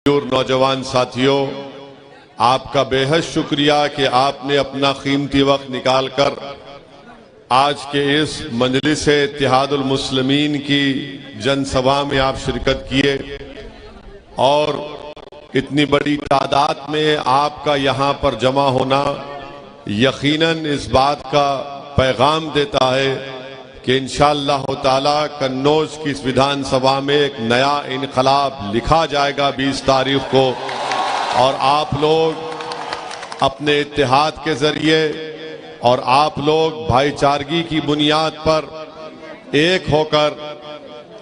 और नौजवान साथियों, आपका बेहद शुक्रिया कि आपने अपना कीमती वक्त निकालकर आज के इस मजलिस इत्तेहादुल मुस्लिमीन की जनसभा में आप शिरकत किए और इतनी बड़ी तादाद में आपका यहाँ पर जमा होना यकीनन इस बात का पैगाम देता है कि इंशाअल्लाह ताला कन्नौज की इस विधानसभा में एक नया इनकलाब लिखा जाएगा 20 तारीख को, और आप लोग अपने इत्तेहाद के जरिए और आप लोग भाईचारगी की बुनियाद पर एक होकर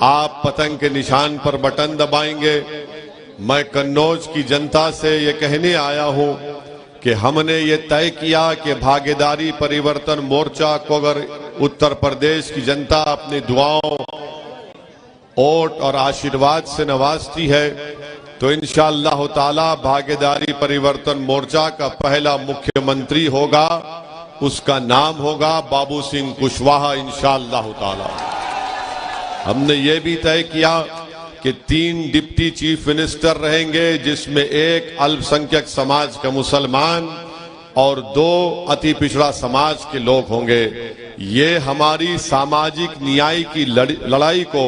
आप पतंग के निशान पर बटन दबाएंगे। मैं कन्नौज की जनता से ये कहने आया हूं कि हमने ये तय किया कि भागीदारी परिवर्तन मोर्चा को अगर उत्तर प्रदेश की जनता अपनी दुआओं, वोट और आशीर्वाद से नवाजती है तो इंशाअल्लाह ताला भागीदारी परिवर्तन मोर्चा का पहला मुख्यमंत्री होगा, उसका नाम होगा बाबू सिंह कुशवाहा इंशाअल्लाह ताला। हमने ये भी तय किया कि 3 डिप्टी चीफ मिनिस्टर रहेंगे, जिसमें एक अल्पसंख्यक समाज का मुसलमान और 2 अति पिछड़ा समाज के लोग होंगे। ये हमारी सामाजिक न्याय की लड़ाई को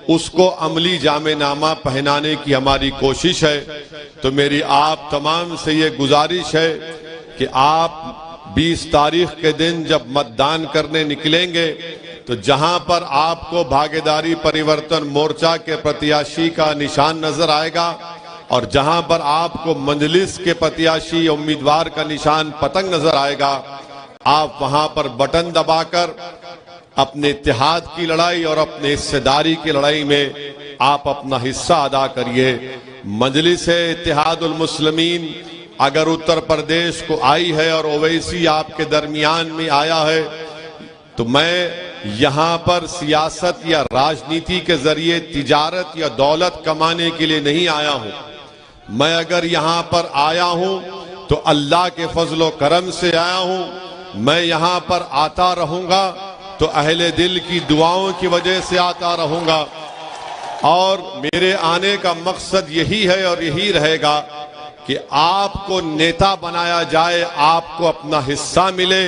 उसको अमली जामेनामा पहनाने की हमारी कोशिश है। तो मेरी आप तमाम से ये गुजारिश है कि आप 20 तारीख के दिन जब मतदान करने निकलेंगे तो जहां पर आपको भागीदारी परिवर्तन मोर्चा के प्रत्याशी का निशान नजर आएगा और जहां पर आपको मजलिस के प्रत्याशी उम्मीदवार का निशान पतंग नजर आएगा, आप वहां पर बटन दबाकर अपने इत्तेहाद की लड़ाई और अपने हिस्सेदारी की लड़ाई में आप अपना हिस्सा अदा करिए। मजलिस इत्तेहादुल मुस्लिमीन अगर उत्तर प्रदेश को आई है और ओवैसी आपके दरमियान में आया है तो मैं यहाँ पर सियासत या राजनीति के जरिए तिजारत या दौलत कमाने के लिए नहीं आया हूँ। मैं अगर यहाँ पर आया हूँ तो अल्लाह के फजलो करम से आया हूँ। मैं यहाँ पर आता रहूंगा तो अहले दिल की दुआओं की वजह से आता रहूंगा और मेरे आने का मकसद यही है और यही रहेगा कि आपको नेता बनाया जाए, आपको अपना हिस्सा मिले।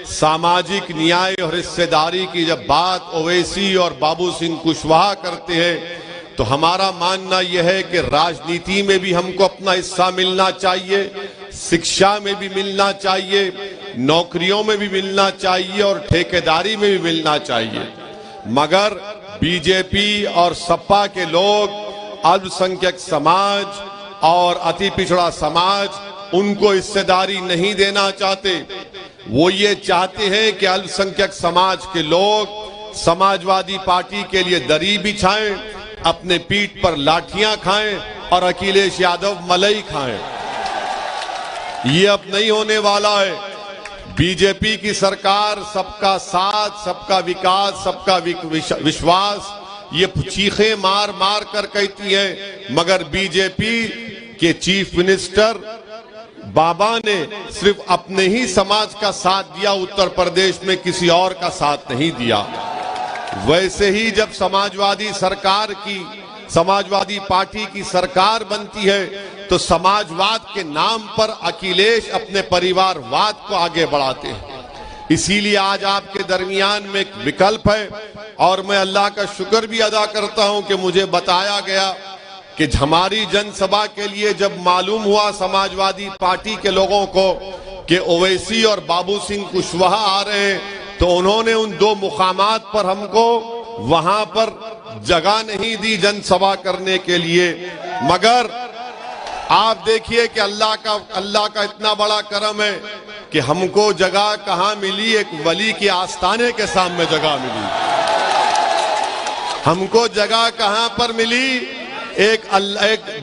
सामाजिक न्याय और हिस्सेदारी की जब बात ओवैसी और बाबू सिंह कुशवाहा करते हैं तो हमारा मानना यह है कि राजनीति में भी हमको अपना हिस्सा मिलना चाहिए, शिक्षा में भी मिलना चाहिए, नौकरियों में भी मिलना चाहिए और ठेकेदारी में भी मिलना चाहिए। मगर बीजेपी और सपा के लोग अल्पसंख्यक समाज और अति पिछड़ा समाज उनको हिस्सेदारी नहीं देना चाहते। वो ये चाहते हैं कि अल्पसंख्यक समाज के लोग समाजवादी पार्टी के लिए दरी बिछाएं, अपने पीठ पर लाठियां खाएं और अखिलेश यादव मलाई खाएं। ये अब नहीं होने वाला है। बीजेपी की सरकार सबका साथ, सबका विकास, सबका विश्वास ये चीखें मार मार कर कहती है, मगर बीजेपी के चीफ मिनिस्टर बाबा ने सिर्फ अपने ही समाज का साथ दिया, उत्तर प्रदेश में किसी और का साथ नहीं दिया। वैसे ही जब समाजवादी पार्टी की सरकार बनती है तो समाजवाद के नाम पर अखिलेश अपने परिवारवाद को आगे बढ़ाते हैं। इसीलिए आज आपके दरमियान में एक विकल्प है और मैं अल्लाह का शुक्र भी अदा करता हूं कि मुझे बताया गया कि हमारी जनसभा के लिए जब मालूम हुआ समाजवादी पार्टी के लोगों को कि ओवैसी और बाबू सिंह कुशवाहा आ रहे हैं तो उन्होंने उन 2 मुकामात पर हमको वहां पर जगह नहीं दी जनसभा करने के लिए। मगर आप देखिए कि अल्लाह का इतना बड़ा करम है कि हमको जगह कहां मिली, एक वली के आस्थाने के सामने जगह मिली। हमको जगह कहां पर मिली, एक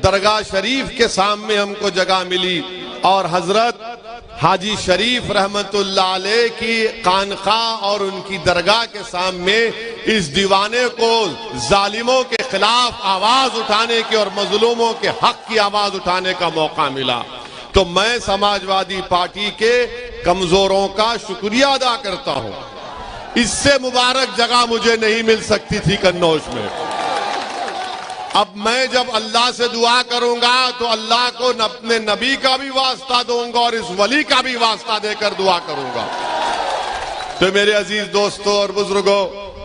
दरगाह शरीफ के सामने हमको जगह मिली और हजरत हाजी शरीफ रहमतुल्लाह अलैह की खानकाह और उनकी दरगाह के सामने इस दीवाने को जालिमों के खिलाफ आवाज उठाने की और मजलूमों के हक की आवाज उठाने का मौका मिला। तो मैं समाजवादी पार्टी के कमजोरों का शुक्रिया अदा करता हूं। इससे मुबारक जगह मुझे नहीं मिल सकती थी कन्नौज में। अब मैं जब अल्लाह से दुआ करूंगा तो अल्लाह को अपने नबी का भी वास्ता दूंगा और इस वली का भी वास्ता देकर दुआ करूंगा। तो मेरे अजीज दोस्तों और बुजुर्गों,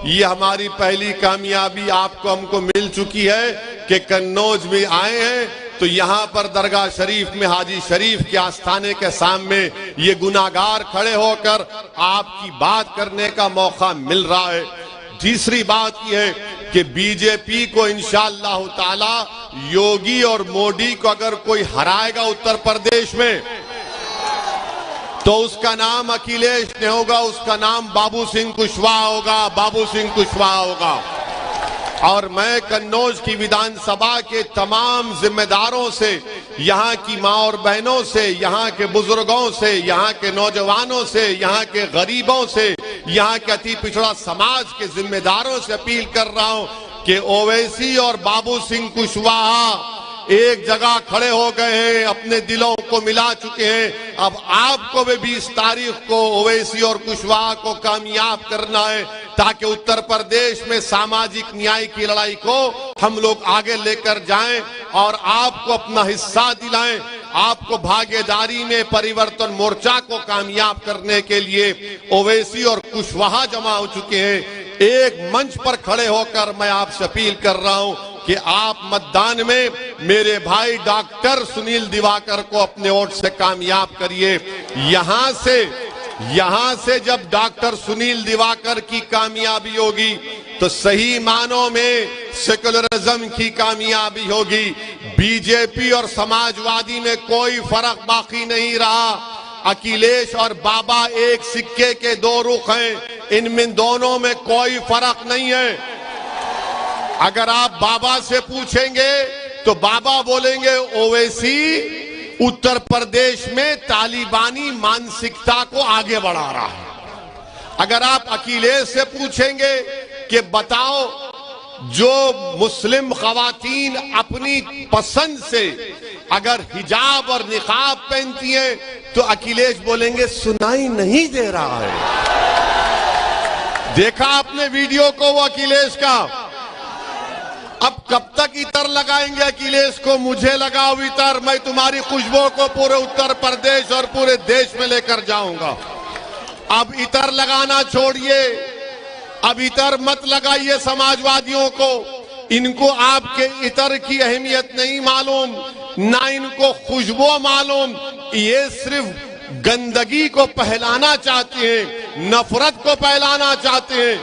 ये हमारी पहली कामयाबी आपको हमको मिल चुकी है कि कन्नौज में आए हैं तो यहाँ पर दरगाह शरीफ में हाजी शरीफ के आस्थाने के सामने ये गुनाहगार खड़े होकर आपकी बात करने का मौका मिल रहा है। तीसरी बात यह है कि बीजेपी को इंशाअल्लाह ताला योगी और मोदी को अगर कोई हराएगा उत्तर प्रदेश में तो उसका नाम अखिलेश नहीं होगा, उसका नाम बाबू सिंह कुशवाहा होगा, बाबू सिंह कुशवाहा होगा। और मैं कन्नौज की विधानसभा के तमाम जिम्मेदारों से, यहाँ की माँ और बहनों से, यहाँ के बुजुर्गों से, यहाँ के नौजवानों से, यहाँ के गरीबों से, यहाँ के अति पिछड़ा समाज के जिम्मेदारों से अपील कर रहा हूँ कि ओवैसी और बाबू सिंह कुशवाहा एक जगह खड़े हो गए हैं, अपने दिलों को मिला चुके हैं। अब आपको भी 20 तारीख को ओवैसी और कुशवाहा को कामयाब करना है ताकि उत्तर प्रदेश में सामाजिक न्याय की लड़ाई को हम लोग आगे लेकर जाएं और आपको अपना हिस्सा दिलाएं। आपको भागीदारी में परिवर्तन मोर्चा को कामयाब करने के लिए ओवैसी और कुशवाहा जमा हो चुके हैं। एक मंच पर खड़े होकर मैं आपसे अपील कर रहा हूं कि आप मतदान में मेरे भाई डॉक्टर सुनील दिवाकर को अपने वोट से कामयाब करिए। यहां से जब डॉक्टर सुनील दिवाकर की कामयाबी होगी तो सही मानों में सेकुलरिज्म की कामयाबी होगी। बीजेपी और समाजवादी में कोई फर्क बाकी नहीं रहा। अखिलेश और बाबा एक सिक्के के दो रुख हैं, इनमें दोनों में कोई फर्क नहीं है। अगर आप बाबा से पूछेंगे तो बाबा बोलेंगे ओवैसी उत्तर प्रदेश में तालिबानी मानसिकता को आगे बढ़ा रहा है। अगर आप अखिलेश से पूछेंगे कि बताओ जो मुस्लिम खवातीन अपनी पसंद से अगर हिजाब और निकाब पहनती हैं तो अखिलेश बोलेंगे सुनाई नहीं दे रहा है। देखा आपने वीडियो को वो अखिलेश का। अब कब तक इतर लगाएंगे अखिलेश को? मुझे लगाओ इतर, मैं तुम्हारी खुशबू को पूरे उत्तर प्रदेश और पूरे देश में लेकर जाऊंगा। अब इतर लगाना छोड़िए, अब इतर मत लगाइए समाजवादियों को। इनको आपके इतर की अहमियत नहीं मालूम, ना इनको खुशबू मालूम। ये सिर्फ गंदगी को फैलाना चाहते हैं, नफरत को फैलाना चाहते हैं।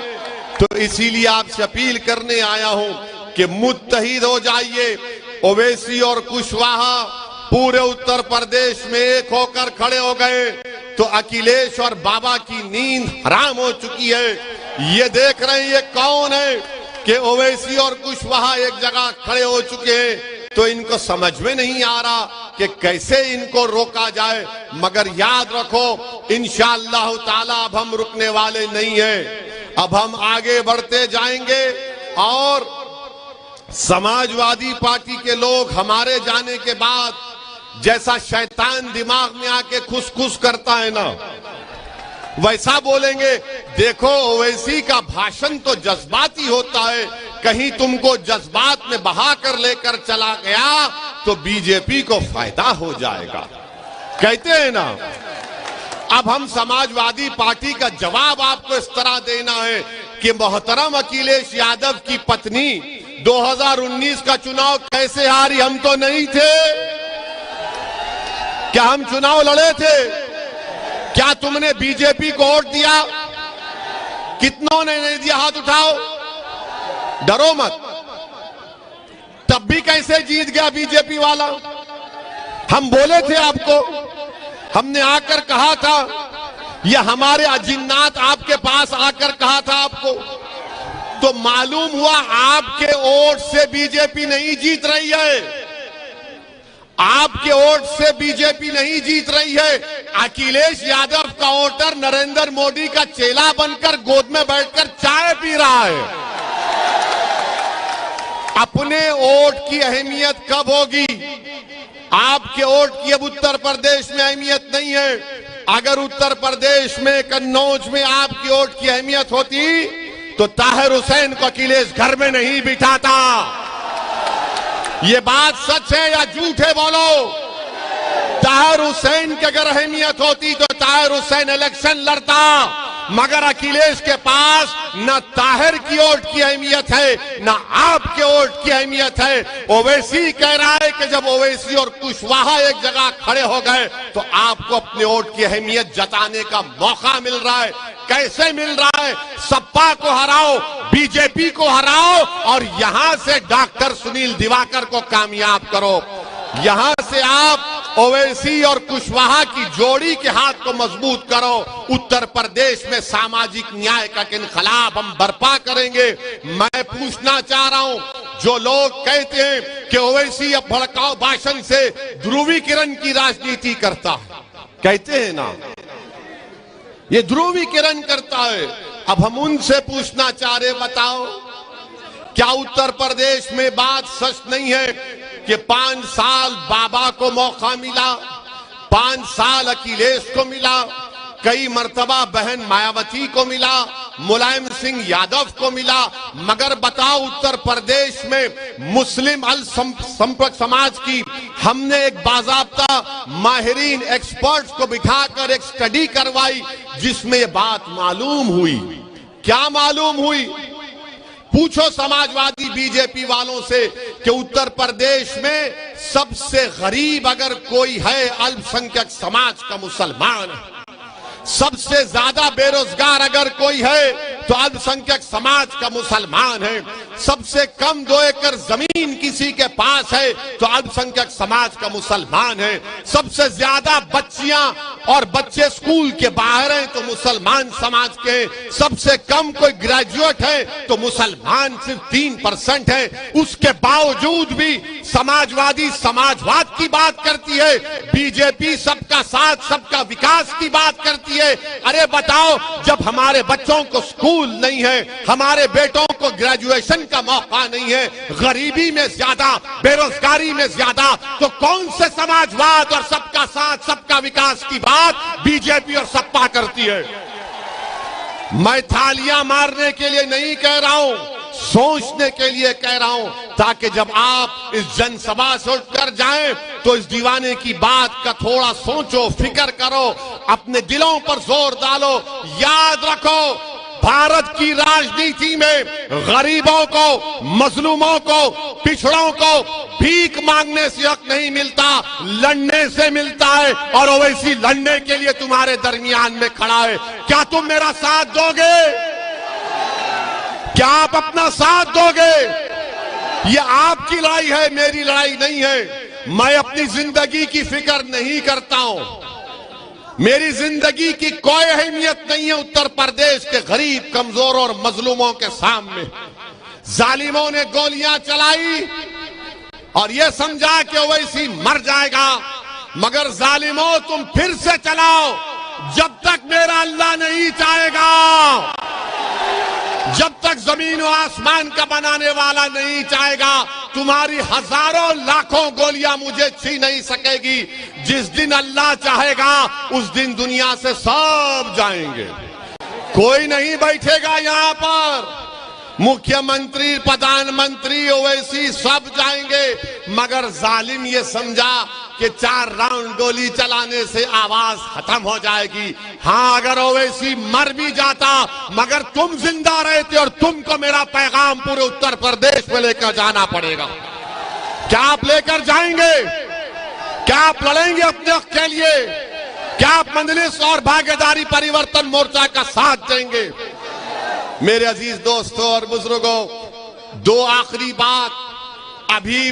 तो इसीलिए आपसे अपील करने आया हूं कि मुत्तहिद हो जाइए। ओवैसी और कुशवाहा पूरे उत्तर प्रदेश में एक होकर खड़े हो गए तो अखिलेश और बाबा की नींद हराम हो चुकी है। ये देख रहे हैं ये कौन है कि ओवैसी और कुशवाहा एक जगह खड़े हो चुके हैं। तो इनको समझ में नहीं आ रहा कि कैसे इनको रोका जाए। मगर याद रखो इंशाअल्लाह ताला अब हम रुकने वाले नहीं हैं। अब हम आगे बढ़ते जाएंगे और समाजवादी पार्टी के लोग हमारे जाने के बाद जैसा शैतान दिमाग में आके खुस करता है ना, वैसा बोलेंगे। देखो ओवैसी का भाषण तो जज्बाती होता है, कहीं तुमको जज्बात में बहा कर लेकर चला गया तो बीजेपी को फायदा हो जाएगा, कहते हैं ना। अब हम समाजवादी पार्टी का जवाब आपको इस तरह देना है कि मोहतरम अखिलेश यादव की पत्नी 2019 का चुनाव कैसे हारी? हम तो नहीं थे। क्या हम चुनाव लड़े थे? क्या तुमने बीजेपी को वोट दिया? कितनों ने नहीं दिया? हाथ उठाओ, डरो मत। तब भी कैसे जीत गया बीजेपी वाला? हम बोले थे आपको, हमने आकर कहा था, ये हमारे अजिन्नात आपके पास आकर कहा था आपको, तो मालूम हुआ आपके वोट से बीजेपी नहीं जीत रही है। आपके वोट से बीजेपी नहीं जीत रही है। अखिलेश यादव का वोटर नरेंद्र मोदी का चेला बनकर गोद में बैठकर चाय पी रहा है। अपने वोट की अहमियत कब होगी? आपके वोट की अब उत्तर प्रदेश में अहमियत नहीं है। अगर उत्तर प्रदेश में कन्नौज में आपकी वोट की अहमियत होती तो ताहिर हुसैन को अखिलेश घर में नहीं बिठाता। ये बात सच है या झूठ है बोलो। ताहिर हुसैन की अगर अहमियत होती तो ताहिर हुसैन इलेक्शन लड़ता, मगर अखिलेश के पास न ताहिर की वोट की अहमियत है न आपके वोट की अहमियत है। ओवैसी कह रहा है कि जब ओवैसी और कुशवाहा एक जगह खड़े हो गए तो आपको अपने वोट की अहमियत जताने का मौका मिल रहा है। कैसे मिल रहा है? सपा को हराओ, बीजेपी को हराओ और यहां से डॉक्टर सुनील दिवाकर को कामयाब करो। यहां से आप ओवैसी और कुशवाहा की जोड़ी के हाथ को मजबूत करो। उत्तर प्रदेश में सामाजिक न्याय का इनकलाब हम बर्पा करेंगे। मैं पूछना चाह रहा हूं, जो लोग कहते हैं कि ओवैसी अब भड़काऊ भाषण से ध्रुवीकरण की राजनीति करता है, कहते हैं ना, ये ध्रुवीकरण करता है। अब हम उनसे पूछना चाह रहे, बताओ क्या उत्तर प्रदेश में बात सच नहीं है कि 5 साल बाबा को मौका मिला, 5 साल अखिलेश को मिला, कई मर्तबा बहन मायावती को मिला, मुलायम सिंह यादव को मिला, मगर बताओ उत्तर प्रदेश में मुस्लिम अल्पसंख्यक समाज की हमने एक बाजाब्ता माहिरीन एक्सपर्ट्स को बिठाकर एक स्टडी करवाई जिसमें ये बात मालूम हुई। क्या मालूम हुई? पूछो समाजवादी बीजेपी वालों से कि उत्तर प्रदेश में सबसे गरीब अगर कोई है अल्पसंख्यक समाज का मुसलमान है। सबसे ज्यादा बेरोजगार अगर कोई है तो अल्पसंख्यक समाज का मुसलमान है। सबसे कम 2 एकड़ जमीन किसी के पास है तो अल्पसंख्यक समाज का मुसलमान है। सबसे ज्यादा बच्चियां और बच्चे स्कूल के बाहर हैं तो मुसलमान समाज के। सबसे कम कोई ग्रेजुएट है तो मुसलमान सिर्फ 3% है। उसके बावजूद भी समाजवादी समाजवाद की बात करती है, बीजेपी सबका साथ सबका विकास की बात करती है। अरे बताओ, जब हमारे बच्चों को स्कूल नहीं है, हमारे बेटों को ग्रेजुएशन का मौका नहीं है, गरीबी में ज्यादा, बेरोजगारी में ज्यादा, तो कौन से समाजवाद और सबका साथ सबका विकास की बात बीजेपी और सपा करती है? मैं थालियां मारने के लिए नहीं कह रहा हूं, सोचने के लिए कह रहा हूं, ताकि जब आप इस जनसभा से उठकर जाएं तो इस दीवाने की बात का थोड़ा सोचो, फिक्र करो, अपने दिलों पर जोर डालो। याद रखो, भारत की राजनीति में गरीबों को, मजलूमों को, पिछड़ों को भीख मांगने से हक नहीं मिलता, लड़ने से मिलता है। और ओवैसी लड़ने के लिए तुम्हारे दरमियान में खड़ा है। क्या तुम मेरा साथ दोगे? क्या आप अपना साथ दोगे? ये आपकी लड़ाई है, मेरी लड़ाई नहीं है। मैं अपनी जिंदगी की फिक्र नहीं करता हूं। मेरी जिंदगी की कोई अहमियत नहीं है उत्तर प्रदेश के गरीब, कमजोर और मजलूमों के सामने। जालिमों ने गोलियां चलाई और यह समझा कि ओवैसी मर जाएगा, मगर जालिमों तुम फिर से चलाओ जब तक मेरा अल्लाह नहीं चाहेगा, जब तक जमीन और आसमान का बनाने वाला नहीं चाहेगा। तुम्हारी हजारों लाखों गोलियां मुझे छीन नहीं सकेगी। जिस दिन अल्लाह चाहेगा उस दिन दुनिया से सब जाएंगे, कोई नहीं बैठेगा यहां पर। मुख्यमंत्री, प्रधानमंत्री, ओवैसी सब जाएंगे, मगर जालिम ये समझा कि 4 राउंड गोली चलाने से आवाज खत्म हो जाएगी। हां, अगर ओवैसी मर भी जाता मगर तुम जिंदा रहते और तुमको मेरा पैगाम पूरे उत्तर प्रदेश में लेकर जाना पड़ेगा। क्या आप लेकर जाएंगे? क्या आप लड़ेंगे अपने हक के लिए? क्या आप मजलिस और भागीदारी परिवर्तन मोर्चा का साथ देंगे? मेरे अजीज दोस्तों और बुजुर्गों, 2 आखिरी बात। अभी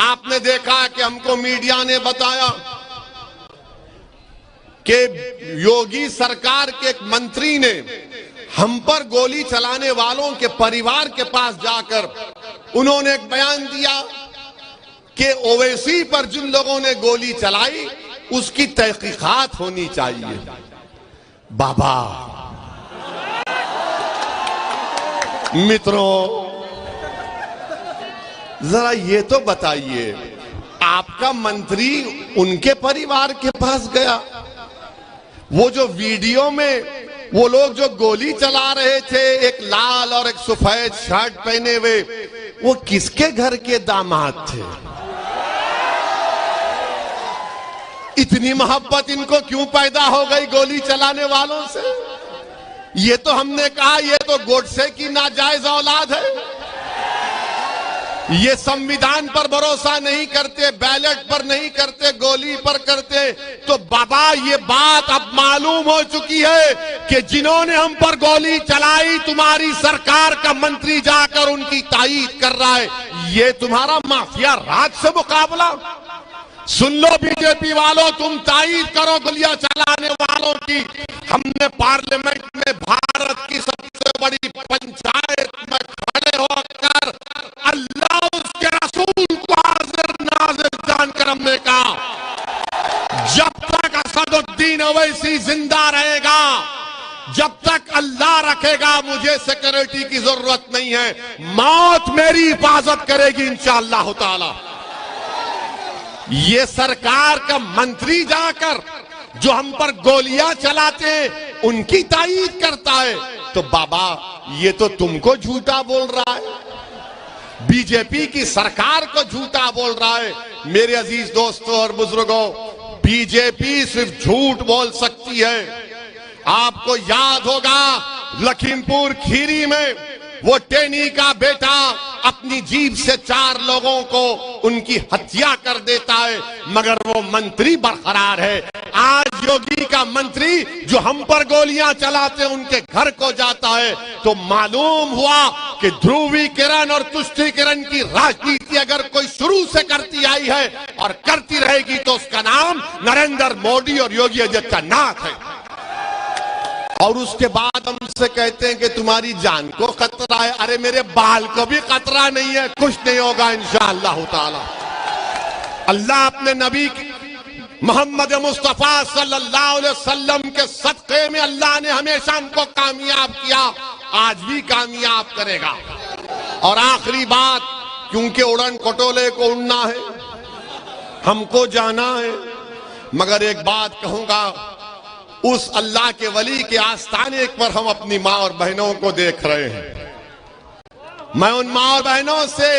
आपने देखा कि हमको मीडिया ने बताया कि योगी सरकार के एक मंत्री ने हम पर गोली चलाने वालों के परिवार के पास जाकर उन्होंने एक बयान दिया कि ओवैसी पर जिन लोगों ने गोली चलाई उसकी तहकीकात होनी चाहिए। बाबा मित्रों, जरा ये तो बताइए, आपका मंत्री उनके परिवार के पास गया? वो जो वीडियो में वो लोग जो गोली चला रहे थे, एक लाल और एक सफेद शर्ट पहने हुए, वो किसके घर के दामाद थे? इतनी मोहब्बत इनको क्यों पैदा हो गई गोली चलाने वालों से? ये तो हमने कहा ये तो गोडसे की नाजायज औलाद है। ये संविधान पर भरोसा नहीं करते, बैलेट पर नहीं करते, गोली पर करते। तो बाबा ये बात अब मालूम हो चुकी है कि जिन्होंने हम पर गोली चलाई तुम्हारी सरकार का मंत्री जाकर उनकी तायीद कर रहा है। ये तुम्हारा माफिया राज से मुकाबला। सुन लो बीजेपी वालों, तुम तायीद करो गोलियां चलाने वालों की। हमने पार्लियामेंट में भारत की सबसे बड़ी पंचायत में खड़े होकर अल्लाह उसके रसूल को हाजिर नाजिर जानकर हमने कहा, जब तक असदुद्दीन ओवैसी जिंदा रहेगा, जब तक अल्लाह रखेगा, मुझे सिक्योरिटी की जरूरत नहीं है। मौत मेरी हिफाजत करेगी इंशाअल्लाह ताला। ये सरकार का मंत्री जाकर जो हम पर गोलियां चलाते हैं उनकी तायीद करता है। तो बाबा ये तो तुमको झूठा बोल रहा है, बीजेपी की सरकार को झूठा बोल रहा है। मेरे अजीज दोस्तों और बुजुर्गों, बीजेपी सिर्फ झूठ बोल सकती है। आपको याद होगा लखीमपुर खीरी में वो टेनी का बेटा अपनी जीभ से 4 लोगों को उनकी हत्या कर देता है, मगर वो मंत्री बरकरार है। आज योगी का मंत्री जो हम पर गोलियां चलाते उनके घर को जाता है। तो मालूम हुआ कि ध्रुवीकरण और तुष्टीकरण की राजनीति अगर कोई शुरू से करती आई है और करती रहेगी तो उसका नाम नरेंद्र मोदी और योगी आदित्यनाथ है। और उसके बाद हमसे कहते हैं कि तुम्हारी जान को खतरा है। अरे मेरे बाल को भी खतरा नहीं है, कुछ नहीं होगा इंशाअल्लाह ताला। अल्लाह अपने नबी मोहम्मद मुस्तफा सल्लल्लाहु अलैहि वसल्लम के सदक़े में अल्लाह ने हमेशा हमको कामयाब किया, आज भी कामयाब करेगा। और आखिरी बात, क्योंकि उड़न खटोले को उड़ना है, हमको जाना है, मगर एक बात कहूंगा, उस अल्लाह के वली के आस्थाने पर हम अपनी माँ और बहनों को देख रहे हैं। मैं उन माँ और बहनों से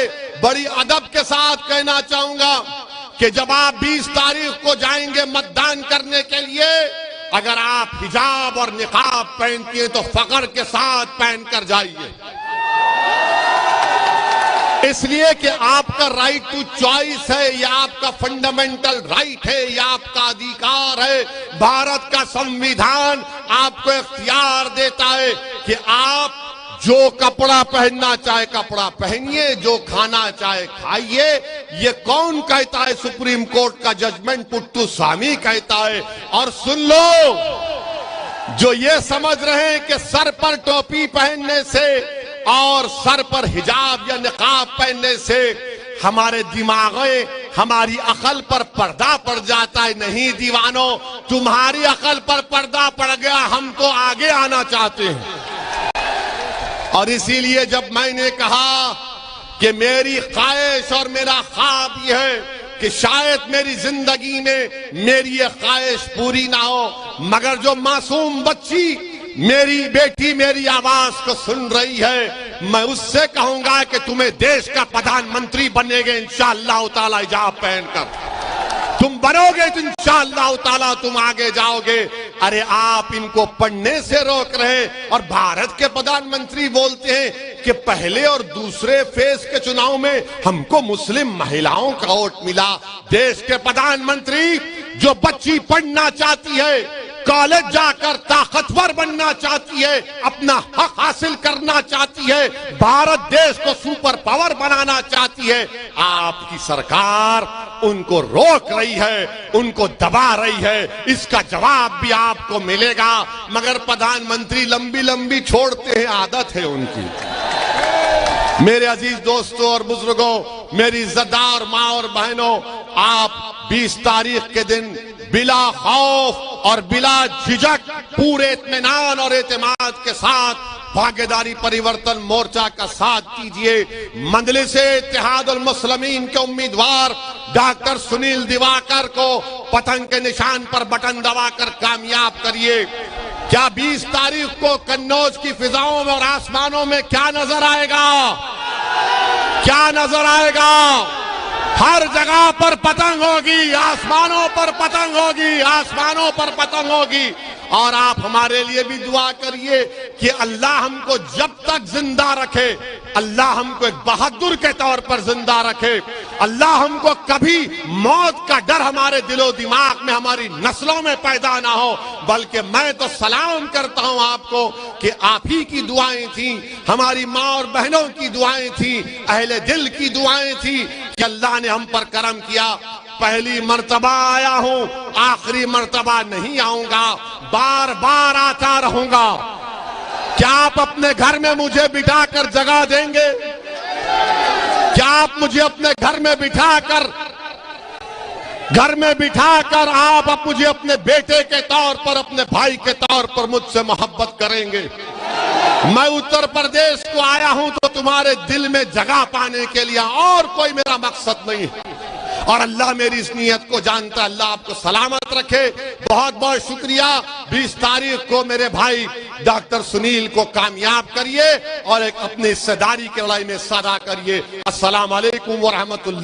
बड़ी अदब के साथ कहना चाहूंगा कि जब आप 20 तारीख को जाएंगे मतदान करने के लिए, अगर आप हिजाब और निकाब पहनती हैं तो फख्र के साथ पहनकर जाइए, इसलिए कि आपका राइट टू चॉइस है, यह आपका फंडामेंटल राइट है, यह आपका अधिकार है। भारत का संविधान आपको इख्तियार देता है कि आप जो कपड़ा पहनना चाहे कपड़ा पहनिए, जो खाना चाहे खाइए। ये कौन कहता है? सुप्रीम कोर्ट का जजमेंट पुट्टुस्वामी कहता है। और सुन लो, जो ये समझ रहे हैं कि सर पर टोपी पहनने से और सर पर हिजाब या निकाब पहनने से हमारे दिमागे, हमारी अकल पर पर्दा पड़ जाता है, नहीं दीवानों, तुम्हारी अकल पर पर्दा पड़ गया, हम तो आगे आना चाहते हैं। और इसीलिए जब मैंने कहा कि मेरी ख्वाहिश और मेरा ख्वाब यह है कि शायद मेरी जिंदगी में मेरी ये ख्वाहिश पूरी ना हो, मगर जो मासूम बच्ची मेरी बेटी मेरी आवाज को सुन रही है, मैं उससे कहूंगा कि तुम्हें देश का प्रधानमंत्री बनेगे इंशाअल्लाह ताला। हिजाब पहनकर तुम बनोगे तो इंशाअल्लाह ताला तुम आगे जाओगे। अरे आप इनको पढ़ने से रोक रहे, और भारत के प्रधानमंत्री बोलते हैं कि पहले और दूसरे फेज के चुनाव में हमको मुस्लिम महिलाओं का वोट मिला। देश के प्रधानमंत्री जो बच्ची पढ़ना चाहती है, कॉलेज जाकर ताकतवर बनना चाहती है, अपना हक हासिल करना चाहती है, भारत देश को सुपर पावर बनाना चाहती है, आपकी सरकार उनको रोक रही है, उनको दबा रही है। इसका जवाब भी आपको मिलेगा। मगर प्रधानमंत्री लंबी लंबी छोड़ते हैं, आदत है उनकी। मेरे अजीज दोस्तों और बुजुर्गों, मेरी इज्जतदार माँ और बहनों, आप 20 तारीख के दिन बिला खौफ और बिला झिझक पूरे इत्मीनान और एतमाद के साथ भागीदारी परिवर्तन मोर्चा का साथ दीजिए। मजलिस-ए-इत्तेहादुल मुस्लिमीन के उम्मीदवार डॉक्टर सुनील दिवाकर को पतंग के निशान पर बटन दबाकर कामयाब करिए। क्या 20 तारीख को कन्नौज की फिजाओं में और आसमानों में क्या नजर आएगा? क्या नजर आएगा? हर जगह पर पतंग होगी, आसमानों पर पतंग होगी, आसमानों पर पतंग होगी। और आप हमारे लिए भी दुआ करिए कि अल्लाह हमको जब तक जिंदा रखे, अल्लाह हमको एक बहादुर के तौर पर जिंदा रखे, अल्लाह हमको कभी मौत का डर हमारे दिलो दिमाग में, हमारी नस्लों में पैदा ना हो। बल्कि मैं तो सलाम करता हूं आपको कि आप ही की दुआएं थी, हमारी माँ और बहनों की दुआएं थी, अहले दिल की दुआएं थी कि अल्लाह ने हम पर करम किया। पहली मर्तबा आया हूं, आखिरी मर्तबा नहीं आऊंगा, बार बार आता रहूंगा। क्या आप अपने घर में मुझे बिठाकर जगह देंगे? क्या आप मुझे अपने घर में बिठाकर आप मुझे अपने बेटे के तौर पर, अपने भाई के तौर पर मुझसे मोहब्बत करेंगे? मैं उत्तर प्रदेश को आया हूं तो तुम्हारे दिल में जगह पाने के लिए, और कोई मेरा मकसद नहीं है। और अल्लाह मेरी इस नीयत को जानता है। अल्लाह आपको सलामत रखे। बहुत बहुत शुक्रिया। 20 तारीख को मेरे भाई डॉक्टर सुनील को कामयाब करिए और एक अपनी हिस्सेदारी की लड़ाई में सदा करिए। अस्सलाम वालेकुम व रहमतुल्लाह।